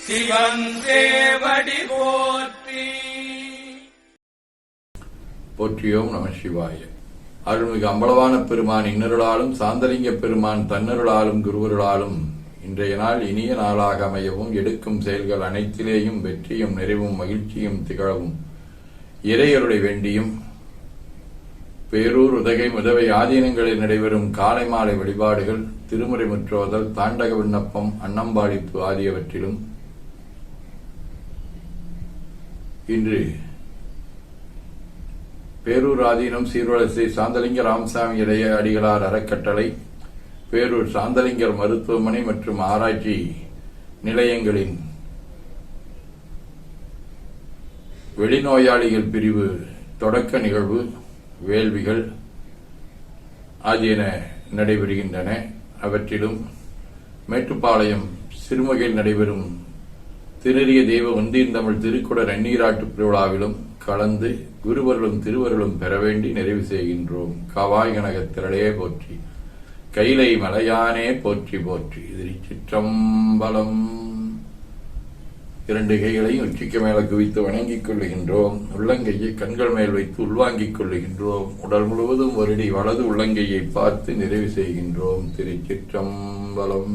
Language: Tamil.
சிவன் சேவடி போற்றி. போற்றியோம் நம சிவாய. அருள்மிகு அம்பலவான பெருமான் இன்னருளாலும் சாந்தலிங்க பெருமான் தன்னருளாலும் குருவருளாலும் இன்றைய நாள் இனிய நாளாக அமையவும், எடுக்கும் செயல்கள் அனைத்திலேயும் வெற்றியும் நிறைவும் மகிழ்ச்சியும் திகழவும் இறையருளை வேண்டியும், பேரூர் உதகை முதவை ஆதீனங்களில் நடைபெறும் காலை மாலை வழிபாடுகள், திருமுறை முற்றோதல், தாண்டக விண்ணப்பம், அன்னம்பாடிப்பு ஆகியவற்றிலும் இன்று பேரூர் ஆதீனம் சீர்வரிசை சாந்தலிங்க ராமசாமி இளைய அடிகளார் அறக்கட்டளை, பேரூர் சாந்தலிங்கர் மருத்துவமனை மற்றும் ஆராய்ச்சி நிலையங்களின் வெளிநோயாளிகள் பிரிவு தொடக்க நிகழ்வு வேள்விகள் ஆகியன நடைபெறுகின்றன. அவற்றிலும் மேட்டுப்பாளையம் சிறுமுகையில் நடைபெறும் திருநெறிய தெய்வ ஒந்தீர்ந்தமிழ் திருக்குட நன்னீராட்டு திருவிழாவிலும் கலந்து குருவர்களும் திருவர்களும் பெற வேண்டி நிறைவு செய்கின்றோம். காவாய் கனகத்திரளே போற்றி, கைலை மலையானே போற்றி போற்றி. திருச்சிற்றம்பலம். இரண்டு கைகளையும் உச்சிக்கு மேல குவித்து வணங்கிக் கொள்ளுகின்றோம். உள்ளங்கையை கண்கள் மேல் வைத்து உள்வாங்கிக் கொள்ளுகின்றோம். உடல் முழுவதும் வருடி வலது உள்ளங்கையை பார்த்து நிறைவு செய்கின்றோம். திருச்சிற்றம்பலம்.